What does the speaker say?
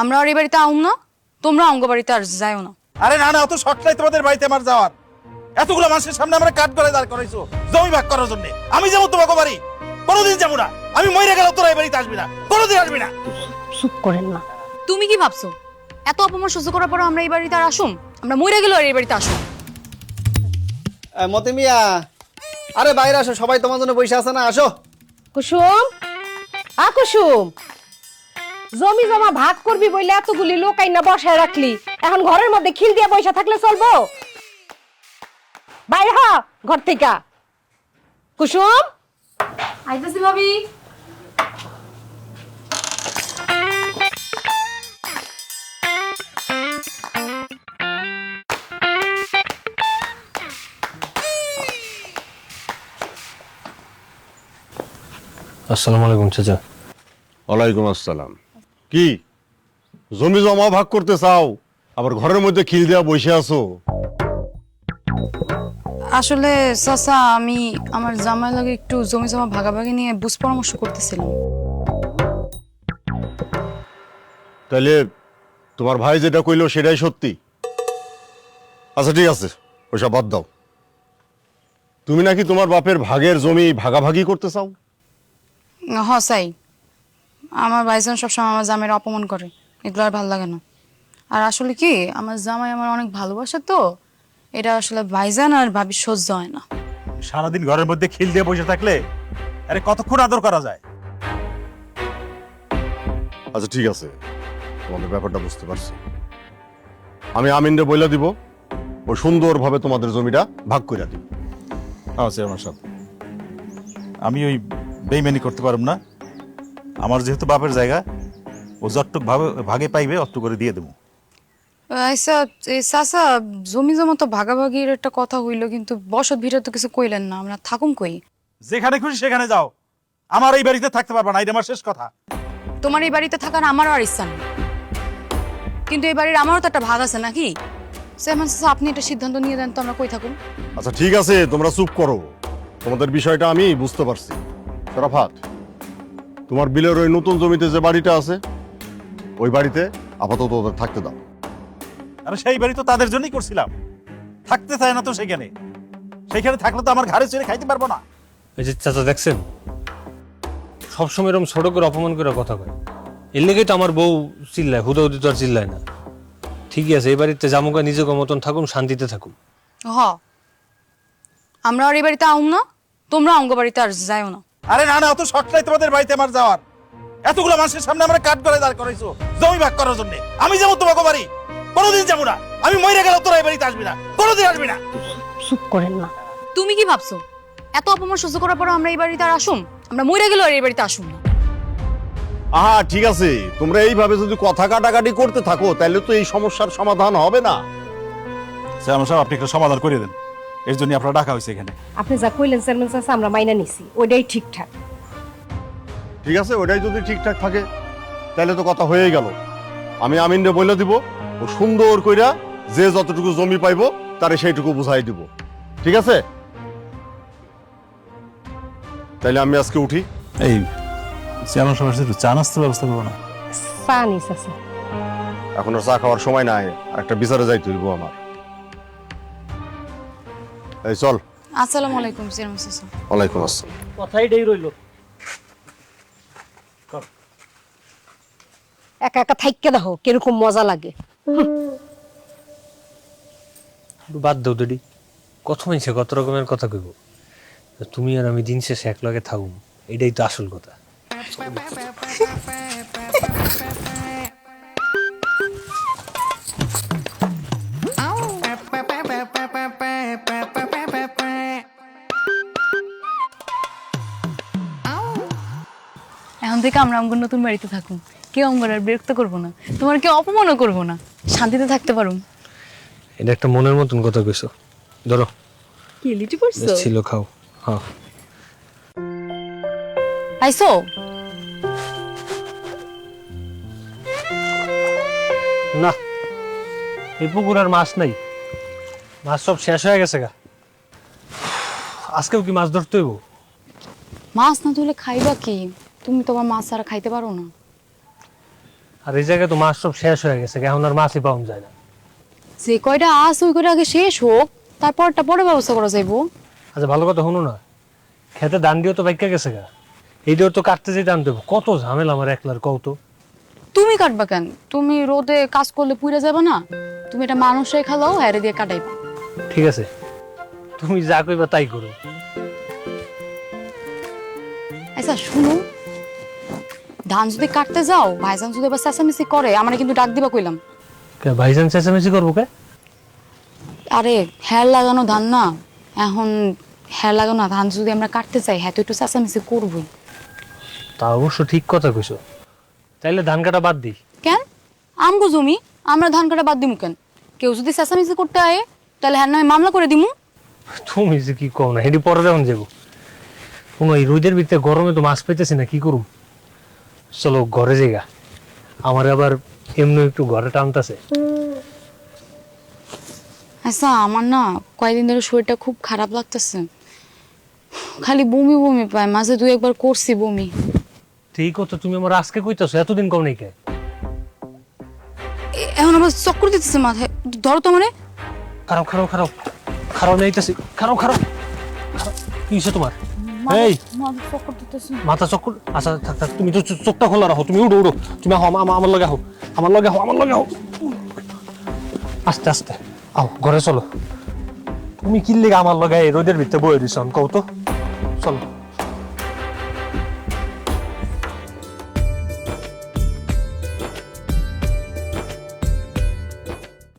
আমরা আর এই বাড়িতে আউম না, তোমরা অঙ্গ বাড়িতে আর যাইও না। আরে না না, অত শর্ট নাই তোমাদের বাড়িতে আমার যাওয়ার। এতগুলো মানুষের সামনে আমরা কাট করে দাঁড় করাইছো জমি ভাগ করার জন্য। আমি যাবো তোমাকে বাড়ি? কোনোদিন যাবো না। আমি মরে গেল তোরা এই বাড়িতে আসবি না, কোনোদিন আসবি না। চুপ করেন না। তুমি কি ভাবছো এত অপমান সহ্য করার পর আমরা এই বাড়িতে আর আসুম? আমরা মরে গেল আর এই বাড়িতে আসুম? মতি মিয়া, আরে বাইরে আসো, সবাই তোমার জন্য বসে আছে না, আসো। কুসুম, কুসুম, জমি জমা ভাগ করবি বইলে এতগুলি লোক আইনা বসায় রাখলি, এখন ঘরের মধ্যে খিল দিয়ে বসে থাকলে চলবো? বাইরে হ ঘর থেকে। কুসুম, আইতাছি ভাবি। আসসালামু আলাইকুম চাচা। ওয়ালাইকুম আসসালাম। কি জমি জমা ভাগ করতে চাও, আবার ঘরের মধ্যে খিল দেওয়া বসে আছো? আসলে চাচা, আমি আমার জামাই লাগে একটু জমি জমা ভাগাভাগি নিয়ে বুঝ পরামর্শ করতেছিলাম। তাইলে তোমার ভাই যেটা কইলো সেটাই সত্যি? আচ্ছা ঠিক আছে, ওইসব বাদ দাও। তুমি নাকি তোমার বাপের ভাগের জমি ভাগাভাগি করতে চাও? চাই। আমার ভাইজান সবসময় আমার জামাইয়ের অপমান করে, এগুলো আর ভালো লাগে না। আর আসলে কি, আমার জামাই আমার অনেক ভালোবাসে, তো এটা আসলে ভাইজান আর ভাবি সহ্য হয় না। সারাদিন ঘরের মধ্যে খিল দিয়ে বসে থাকলে আরে কতক্ষণ আদর করা যায়? আচ্ছা ঠিক আছে, তোমাদের ব্যাপারটা বুঝতে পারছি। আমি আমিনরে বইলা দিব, ও সুন্দরভাবে তোমাদের জমিটা ভাগ করে দিব। আচ্ছা আমার সাথে আমি ওই বেইমানি করতে পারব না। আমার যেহেতু বাপের জায়গা, ও যতটুক ভাগে পাইবে অতটুক করে দিয়ে দেবো। আচ্ছা চাচা, জমি জমা তো ভাগাভাগির একটা কথা হইলো, কিন্তু বসত ভিড়ে তো কিছু কইলেন না, আমরা থাকুম কই? যেখানে খুশি সেখানে যাও, আমার এই বাড়িতে থাকতে পারবা না, এটা আমার শেষ কথা। তোমার এই বাড়িতে থাকার আমারও আর ইচ্ছা নেই, কিন্তু এই বাড়ির আমারও তো একটা ভাগ আছে নাকি? সেমন চাচা, আপনি একটা সিদ্ধান্ত নিয়ে দেন তো, আমরা কই থাকুন? আচ্ছা ঠিক আছে, তোমরা চুপ করো। তোমাদের বিষয়টা আমি বুঝতে পারছি। শরাফাত, তোমার বিলের ওই নতুন জমিতে যে বাড়িটা আছে, ওই বাড়িতে আপাতত ওদের থাকতে দাও। আরে সেই বাড়ি তো তাদের জন্যই করছিলাম, থাকতে চায় না তো সেখানে। সেখানে থাকলে তো আমার ঘাড়ে চড়ে খাইতে পারবো না। এই যে চাচা দেখছেন, সবসময় এরকম ছোট করে অপমান করে কথা কয়। এর লেগেই তো আমার বউ চিল্লায়, হুদাহুদি তো আর চিল্লায় না। ঠিকই আছে, এই বাড়িতে জামুকা নিজের মতন থাকুন, শান্তিতে থাকুন। হ, আমরা আর এই বাড়িতে আউম না, তোমরা অঙ্গ বাড়িতে আর যাইও না। আরে না না, অত শর্ট নাই তোমাদের বাড়িতে আমার যাওয়ার। এতগুলো মানুষের সামনে আমরা কাট করে দাঁড় করাইছো জমি ভাগ করার জন্য। আমি যাবো তোমাকে বাড়ি? কোনোদিন যাবো না। আমি মরে গেল তোরা এই বাড়িতে আসবি না, কোনোদিন আসবি না। চুপ করেন না। তুমি কি ভাবছো এত অপমান সহ্য করার পর আমরা এই বাড়িতে আর আসুম? আমরা মরে গেল আর এই বাড়িতে আসুম না। আহা ঠিক আছে, তোমরা এইভাবে যদি কথা কাটাকাটি করতে থাকো, তাহলে তো এই সমস্যার সমাধান হবে না। চেয়ারম্যান সাহেব, আপনি একটা সমাধান করে দেন, এর জন্য আপনারা ডাকা হয়েছে এখানে। আপনি যা কইলেন চেয়ারম্যান চাচা, আমরা মাইনা নিছি, ওইটাই ঠিকঠাক। ঠিক আছে, ওটাই যদি ঠিকঠাক থাকে তাহলে তো কথা হয়েই গেল। আমি আমিনরে বলে দিব, ও সুন্দর কইরা যে যতটুকু জমি পাইবো তারে সেইটুকু বুঝাই দিব। ঠিক আছে? তাইলে আমি আজকে উঠি। এই চেয়ারম্যান সাহেব, একটু চা নাস্তার ব্যবস্থা করবো না? চা নিস আছে। এখন আর চা খাওয়ার সময় নাই, আর একটা বিচারে যাইতে হইব আমার। এই চল। আসসালামু আলাইকুম চেয়ারম্যান চাচা। ওয়ালাইকুম আসসালাম। কথাইটাই রইলো। একা একা থাইক্কে দেখো কিরকম মজা লাগে। একটু বাদ দাও দিদি, কত মাইছে কত রকমের কথা কইব। তুমি আর আমি দিন শেষে এক লগে থাকুম, এটাই তো আসল কথা। এখন থেকে আমরা আমগর নতুন বাড়িতে থাকুন, কেউ আমগর আর বিরক্ত করবো না, তোমার কেউ অপমানও করবো না, শান্তিতে থাকতে পারো। এটা একটা মনের মতন কথা কইছো। ধরো, কি লিচি পড়ছো? ছিল খাও। হ্যাঁ আইসো। না, এই পুকুর আর মাছ নাই, মাছ সব শেষ হয়ে গেছে গা। আজকেও কি মাছ ধরতে হইব? মাছ না ধরলে খাইবা কি? তুমি তোমার মাছ ছাড়া খাইতে পারো না। আর এই জায়গায় তো মাছ সব শেষ হয়ে গেছে, এখন আর মাছই পাওয়া যায় না। যে কয়টা আস ওই কয়টা আগে শেষ হোক, তারপরটা পরে ব্যবস্থা করা যাইবো। আচ্ছা ভালো কথা শুনো না, খেতে ধান দিয়েও তো বাইকা গেছে গা, এইটাও তো কাটতে যেতে আনতে হবে, কত ঝামেলা আমার একলার কও তো। তুমি কাটবা কেন? তুমি রোদে কাজ করলে পুড়ে যাবে না? তুমি এটা মানুষে খালাও, হ্যারে দিয়ে কাটাইবা। ঠিক আছে, তুমি যা কইবা তাই করো। আচ্ছা শুনো, ধান যদি কাটতে যাও, ভাইজান যদি এবার চেঁচামেচি করে, আমরা কিন্তু ডাক দিবা কইলাম। কে ভাইজান চেঁচামেচি করবো কে? আরে হ্যার লাগানো ধান না, এখন হ্যার লাগানো ধান যদি আমরা কাটতে চাই, হ্যাঁ তো একটু চেঁচামেচি করবোই। তা অবশ্য ঠিক কথা কইছো, তাইলে ধান কাটা বাদ দিই। কেন? আমগো জমি, আমরা ধান কাটা বাদ দিমু কেন? কেউ যদি চেঁচামেচি করতে আয়ে, তাহলে হ্যার নামে মামলা করে দিমু। তুমি যে কি কও না, হেঁটে পরে যখন যাবো। কোনো এই রোদের ভিতরে গরমে তো মাছ পাইতেছি না, কি করুম? চলো ঘরে যাইগা, আমার আবার এমনি একটু ঘরে টানতেছে। আচ্ছা আমার না কয়েকদিন ধরে শরীরটা খুব খারাপ লাগতেছে, খালি বমি বমি পায়, মাঝে দুই একবার করছি বমি। ঠিক কথা, তুমি আমার আজকে কইতাছো, এতদিন কম নেই কে? এখন আবার চক্কর দিতেছে মাথায়, ধরো তো মানে। খারাপ খারাপ খারাপ খারাপ নেইতেছি, খারাপ খারাপ খারাপ। কি হয়েছে তোমার? এই চক্কর দিতেছে। মাথা চক্কর? আচ্ছা থাক থাক, তুমি তো চোখটা খোলা রাখো, তুমি উঠো উঠো, তুমি আহো আমার লগে আহো, আমার লগে আহো, আমার লগে আহো, আস্তে আস্তে আও, ঘরে চলো। তুমি কি লিগে আমার লগে এই রোদের ভিতরে বয়ে দিছ কও তো? চলো।